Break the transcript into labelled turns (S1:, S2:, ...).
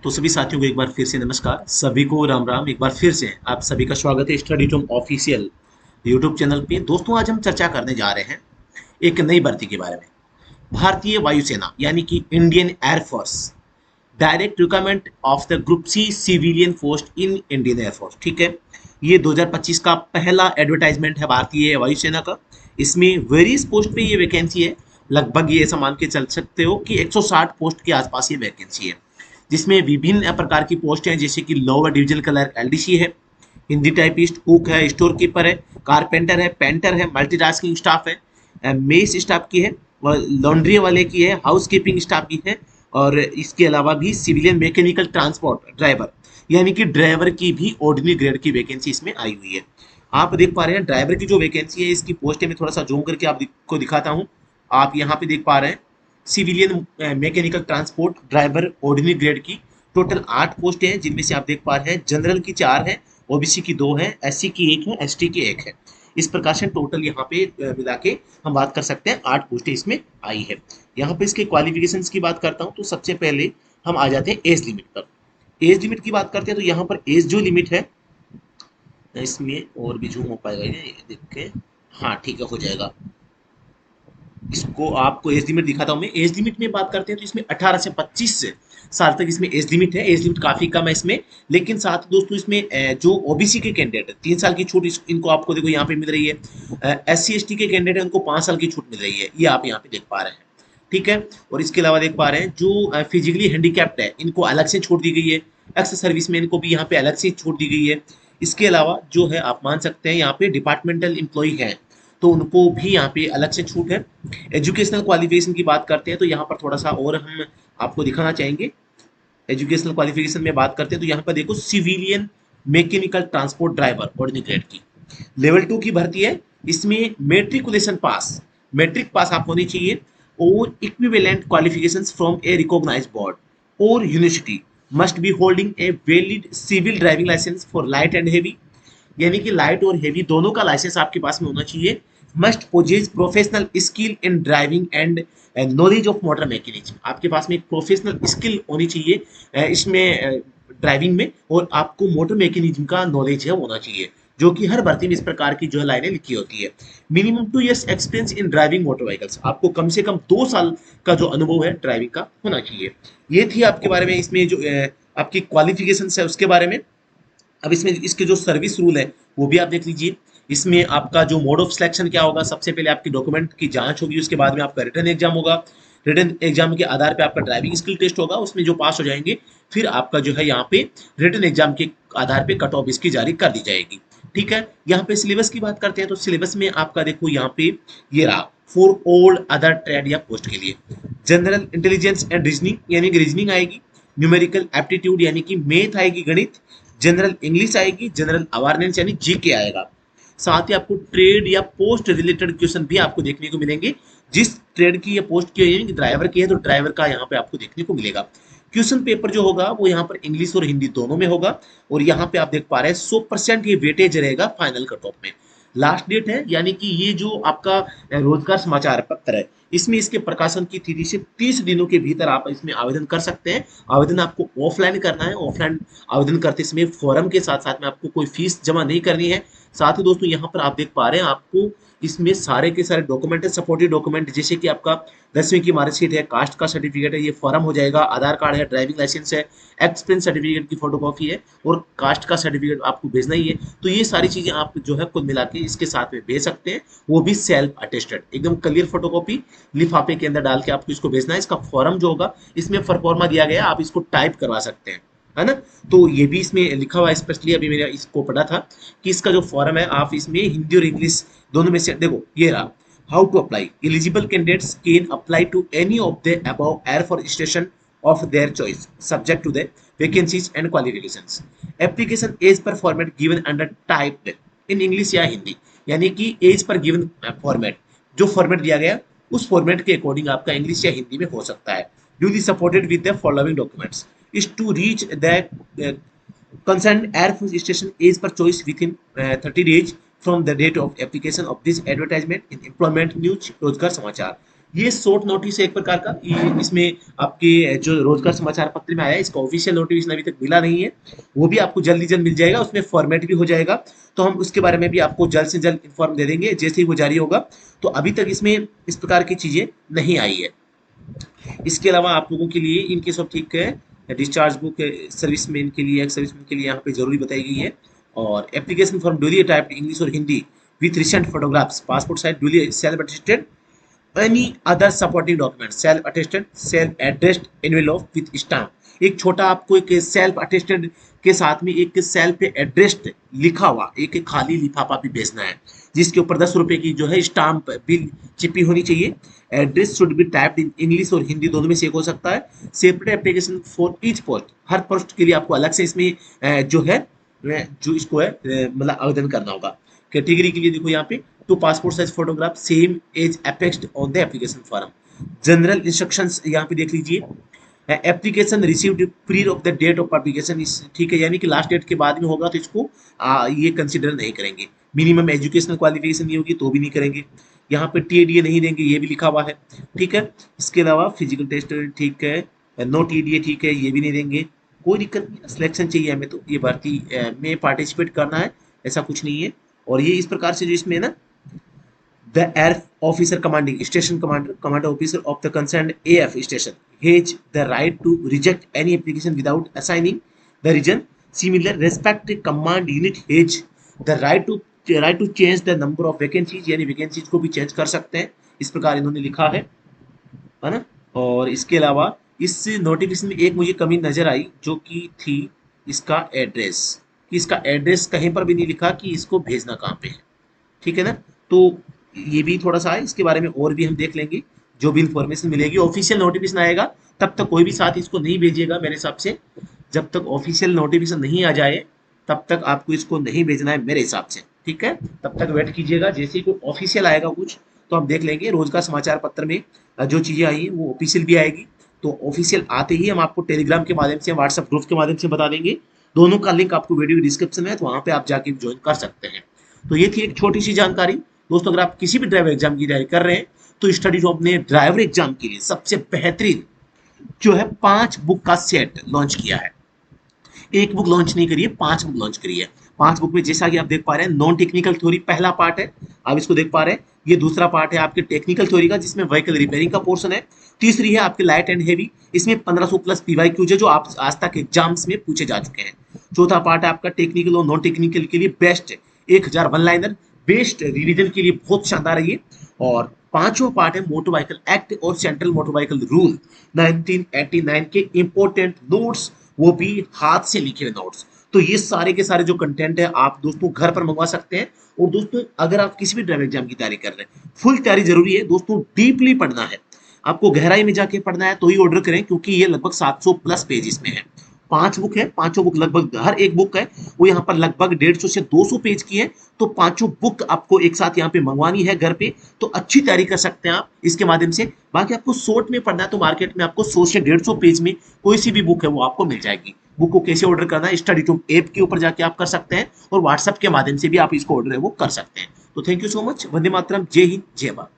S1: तो सभी साथियों को एक बार फिर से नमस्कार। सभी को राम राम। एक बार फिर से आप सभी का स्वागत है स्टडी टूम ऑफिशियल यूट्यूब चैनल पे। दोस्तों, आज हम चर्चा करने जा रहे हैं एक नई भर्ती के बारे में। भारतीय वायुसेना यानी कि Indian air force direct requirement of the group C civilian post in Indian air force. ठीक है, ये 2025 का पहला एडवर्टाइजमेंट है भारतीय वायुसेना का। इसमें वेरियस पोस्ट पे ये वैकेंसी है। लगभग ये ऐसा मान के चल सकते हो कि 160 पोस्ट के आसपास ये वैकेंसी है, जिसमें विभिन्न प्रकार की पोस्ट हैं, जैसे कि लोअर डिविजन क्लर्क एलडीसी है, हिंदी टाइपिस्ट, कुक है, स्टोर कीपर है, कारपेंटर है, पेंटर है, मल्टीटास्किंग स्टाफ है, मेस स्टाफ की है, और लॉन्ड्री वाले की है, हाउस कीपिंग स्टाफ की है, और इसके अलावा भी सिविलियन मैकेनिकल ट्रांसपोर्ट ड्राइवर यानी कि ड्राइवर की भी ऑर्डिनरी ग्रेड की वैकेंसी इसमें आई हुई है। आप देख पा रहे हैं ड्राइवर की जो वैकेंसी है, इसकी पोस्ट है, मैं थोड़ा सा जूम करके आपको दिखाता हूँ। आप यहाँ पे देख पा रहे हैं civilian mechanical transport driver ordinary grade की टोटल 8 पोस्ट हैं, जिनमें से आप देख पा रहे हैं जनरल की 4 है, ओबीसी की 2 है, एससी की 1 है, एसटी की 1 है। इस प्रकार से टोटल यहाँ पे मिला के हम बात कर सकते हैं 8 पोस्टें इसमें आई है। यहाँ पे इसके क्वालिफिकेशंस की बात करता हूँ तो सबसे पहले हम आ जाते हैं एज लिमिट पर। एज लिमिट की बात करते हैं तो यहाँ पर एज जो लिमिट है, इसमें और भी जूम हो पाएगा ये देख के। हाँ ठीक है, हो जाएगा। इसको आपको एज लिमिट दिखाता हूँ मैं। एज लिमिट में बात करते हैं तो इसमें 18 से 25 साल तक इसमें एज लिमिट है। एज लिमिट काफी कम है इसमें, लेकिन साथ ही दोस्तों इसमें जो ओबीसी के कैंडिडेट है 3 साल की छूट इनको आपको देखो यहाँ पे मिल रही है। एससी एसटी के कैंडिडेट है उनको 5 साल की छूट मिल रही है, ये आप यहाँ पे देख पा रहे हैं। ठीक है, और इसके अलावा देख पा रहे हैं जो फिजिकली हैंडीकैप्ड है इनको अलग से छूट दी गई है। एक्स सर्विस में इनको भी यहाँ पे अलग से छूट दी गई है। इसके अलावा जो है आप मान सकते हैं यहाँ पे डिपार्टमेंटल एम्प्लॉय हैं तो उनको भी यहाँ पे अलग से छूट है। एजुकेशनल क्वालिफिकेशन की बात करते हैं तो यहाँ पर थोड़ा सा और हम आपको दिखाना चाहेंगे। एजुकेशनल क्वालिफिकेशन में बात करते हैं तो यहाँ पर देखो civilian mechanical transport driver ordinary grade की लेवल 2 की भर्ती है। इसमें मेट्रिकुलेशन पास, मैट्रिक पास आप होनी चाहिए, और equivalent qualifications from a recognized board और university must be holding a valid civil driving licence for light and heavy, यानी कि लाइट और हेवी दोनों का लाइसेंस आपके पास में होना चाहिए। Must possess professional skill in driving and knowledge of motor mechanism, आपके पास में एक प्रोफेशनल स्किल होनी चाहिए इसमें ड्राइविंग में, और आपको मोटर मैकेनिज्म का नॉलेज है होना चाहिए, जो कि हर भर्ती में इस प्रकार की जो है लाइनें लिखी होती है। Minimum 2 years experience in driving motor vehicles, आपको कम से कम 2 साल का जो अनुभव है ड्राइविंग का होना चाहिए। ये थी आपके बारे में इसमें जो आपकी क्वालिफिकेशन है उसके बारे में। अब इसमें इसके जो सर्विस रूल है वो भी आप देख लीजिए। इसमें आपका जो मोड ऑफ सिलेक्शन क्या होगा, सबसे पहले आपकी डॉक्यूमेंट की जांच होगी, उसके बाद में आपका रिटर्न एग्जाम होगा। रिटर्न एग्जाम के आधार पे आपका ड्राइविंग स्किल टेस्ट होगा, उसमें जो पास हो जाएंगे फिर आपका जो है यहाँ पे रिटर्न एग्जाम के आधार पे कट ऑफ इसकी जारी कर दी जाएगी। ठीक है, यहाँ पे सिलेबस की बात करते हैं तो सिलेबस में आपका देखो यहाँ पे ये रहा फॉर ऑल अदर ट्रेड या पोस्ट के लिए जनरल इंटेलिजेंस एंड रीजनिंग यानी कि रीजनिंग आएगी, न्यूमेरिकल एप्टीट्यूड यानी कि मैथ आएगी, गणित, जनरल इंग्लिश आएगी, जनरल अवेयरनेस यानी जीके आएगा। साथ ही आपको ट्रेड या पोस्ट रिलेटेड क्वेश्चन भी आपको देखने को मिलेंगे। जिस ट्रेड की या पोस्ट की यानी ड्राइवर की है तो ड्राइवर का यहाँ पे आपको देखने को मिलेगा। क्वेश्चन पेपर जो होगा वो यहाँ पर इंग्लिश और हिंदी दोनों में होगा, और यहाँ पे आप देख पा रहे हैं 100% ये वेटेज रहेगा फाइनल कट ऑफ में। लास्ट डेट है यानी कि ये जो आपका रोजगार समाचार पत्र है, इसमें इसके प्रकाशन की तिथि से 30 दिनों के भीतर आप इसमें आवेदन कर सकते हैं। आवेदन आपको ऑफलाइन करना है। ऑफलाइन आवेदन करते समय फॉर्म के साथ साथ में आपको कोई फीस जमा नहीं करनी है। साथ ही दोस्तों यहाँ पर आप देख पा रहे हैं आपको इसमें सारे के सारे डॉक्यूमेंट है, सपोर्टिव डॉक्यूमेंट, जैसे कि आपका 10वीं की मार्कशीट है, कास्ट का सर्टिफिकेट है, ये फॉर्म हो जाएगा, आधार कार्ड है, ड्राइविंग लाइसेंस है, एक्सपीरियंस सर्टिफिकेट की फोटोकॉपी है, और कास्ट का सर्टिफिकेट आपको भेजना ही है। तो ये सारी चीजें आप जो है कुल मिला के इसके साथ में भेज सकते हैं, वो भी सेल्फ अटेस्टेड एकदम क्लियर फोटोकॉपी लिफाफे के अंदर डाल के आपको इसको भेजना है। इसका फॉर्म जो होगा इसमें फॉर्मा दिया गया है, आप इसको टाइप करवा सकते हैं, है ना। तो ये भी इसमें लिखा हुआ है स्पेशली, अभी मैंने इसको पढ़ा था कि इसका जो फॉर्म है आप इसमें हिंदी और इंग्लिश दोनों में से देखो ये रहा। How to apply, eligible candidates can apply to any of the above air force station of their choice subject to the vacancies and qualifications. Application as per format given under typed in English या हिंदी, यानी कि as per given format, जो format दिया गया उस format के according आपका English या हिंदी में हो सकता है। Duly supported with the following documents is to reach the concerned Air Force Station is per choice within 30 days from the date of application of this advertisement in employment news रोजगार समाचार। ये short notice है एक प्रकार का। ये इसमें आपके जो रोजगार समाचार पत्र में आया है, इसका ऑफिशियल नोटिफिकेशन अभी तक मिला नहीं है। वो भी आपको जल्दी जल्द मिल जाएगा, उसमें फॉर्मेट भी हो जाएगा। तो हम उसके बारे में भी आपको जल्द से जल्द इन्फॉर्म दे देंगे जैसे ही वो जारी होगा। तो अभी तक इसमें इस प्रकार की चीजें नहीं आई है। इसके अलावा आप लोगों के लिए इनके सब ठीक है, डिस्चार्ज बुक सर्विसमैन के लिए, सर्विसमैन के लिए यहाँ पे जरूरी बताई गई है। और application form duly typed English और Hindi with recent photographs, passport size duly self attested, any other supporting document, self attested self addressed envelope with stamp। एक छोटा आपको एक सेल्फ अटेस्टेड के साथ में एक सेल्फ एड्रेस्ड लिखा हुआ एक खाली लिफाफा भी भेजना है, जिसके ऊपर 10 रुपए की जो है स्टाम्प बिल चिपी होनी चाहिए। Address should be typed in English और हिंदी दोनों में से एक हो सकता है। Separate application for each post, her post के लिए आपको अलग से इसमें जो है जो इसको है मतलब आवेदन करना होगा। कैटेगरी के लिए देखो यहाँ पे two passport size photograph same as affixed on the application form. General instructions यहाँ पे देख लीजिए। Application received pre of the date of publication, ठीक है, यानी कि लास्ट डेट के बाद में होगा तो इसको ये कंसिडर नहीं करेंगे। मिनिमम एजुकेशनल क्वालिफिकेशन नहीं होगी तो भी नहीं करेंगे। यहाँ पे टीएडीए नहीं देंगे, ये भी लिखा हुआ है, ठीक है। इसके अलावा फिजिकल टेस्ट, ठीक है, नो टीडीए, ठीक है, ये भी नहीं देंगे। कोई दिक्कत नहीं, सिलेक्शन चाहिए हमें तो ये भर्ती में पार्टिसिपेट करना है, ऐसा कुछ नहीं है। और ये इस प्रकार से जो इसमें ना the air officer commanding station commander officer of the concerned AF station has the right to reject any application without assigning the region। Similar respective command unit has the right to change the number of vacancies, यानी vacancies को भी change कर सकते हैं, इस प्रकार इन्होंने लिखा है ना। और इसके अलावा इस नोटिफिकेशन में एक मुझे कमी नजर आई जो कि थी इसका एड्रेस, कि इसका एड्रेस कहीं पर भी नहीं लिखा कि इसको भेजना कहाँ पे है, ठीक है ना। तो ये भी थोड़ा सा है, इसके बारे में और भी हम देख लेंगे, जो भी इंफॉर्मेशन मिलेगी। ऑफिशियल नोटिफिकेशन आएगा तब तक कोई भी साथ इसको नहीं भेजिएगा मेरे हिसाब से। जब तक ऑफिशियल नोटिफिकेशन नहीं आ जाए तब तक आपको इसको नहीं भेजना है मेरे हिसाब से, ठीक है। तब तक वेट कीजिएगा, जैसे ही कोई ऑफिशियल आएगा कुछ तो हम देख लेंगे। रोजगार समाचार पत्र में जो चीजें आई हैं वो ऑफिशियल भी आएगी। तो ऑफिशियल आते ही हम आपको टेलीग्राम के माध्यम से, व्हाट्सएप ग्रुप के माध्यम से बता देंगे। दोनों का लिंक आपको वीडियो डिस्क्रिप्शन में है, तो वहां पे आप जाके ज्वाइन कर सकते हैं। तो ये थी एक छोटी सी जानकारी दोस्तों। अगर आप किसी भी ड्राइवर एग्जाम की तैयारी कर रहे हैं तो स्टडी जॉब ने ड्राइवर एग्जाम के लिए सबसे बेहतरीन जो है 5 बुक का सेट लॉन्च किया है। एक बुक लॉन्च नहीं करी है, 5 बुक लॉन्च करी है। 5 बुक में जैसा कि आप देख पा रहे हैं, नॉन टेक्निकल थ्योरी पहला पार्ट है, आप इसको देख पा रहे हैं। ये दूसरा पार्ट है आपके टेक्निकल थ्योरी का, जिसमें व्हीकल रिपेयरिंग का पोर्शन है। तीसरी है आपके लाइट एंड हेवी, इसमें 1500 प्लस पीवाईक्यूज है जो आप आज तक एग्जाम्स में पूछे जा चुके हैं। चौथा पार्ट है आपका टेक्निकल और नॉन टेक्निकल के लिए best 1000 one liner, best revision के लिए बहुत शानदार है ये। और पांचों पार्ट है मोटर व्हीकल एक्ट और सेंट्रल मोटर व्हीकल रूल 1989 के इंपॉर्टेंट नोट्स, वो भी हाथ से लिखे हुए नोट्स। तो ये सारे के सारे जो कंटेंट है आप दोस्तों घर पर मंगवा सकते हैं। और दोस्तों अगर आप किसी भी ड्राइवर एग्जाम की तैयारी कर रहे हैं, फुल तैयारी जरूरी है दोस्तों, डीपली पढ़ना है, आपको गहराई में जाके पढ़ना है तो ही ऑर्डर करें, क्योंकि ये लगभग 700 प्लस पेज में है। 5 बुक है, पांचों बुक लगभग हर एक बुक है वो यहाँ पर लगभग 150 से 200 पेज की है। तो पांचों बुक आपको एक साथ यहाँ पे मंगवानी है घर पे, तो अच्छी तैयारी कर सकते हैं आप इसके माध्यम से। बाकी आपको शॉर्ट में पढ़ना है तो मार्केट में आपको 100 से 150 पेज में कोई सी भी बुक है वो आपको मिल जाएगी। बुक को कैसे ऑर्डर करना है, स्टडी टूम ऐप के ऊपर जाके आप कर सकते हैं, और व्हाट्सएप के माध्यम से भी आप इसको ऑर्डर है वो कर सकते हैं। तो thank you so much. Vande Mataram, जय हिंद, जय भारत।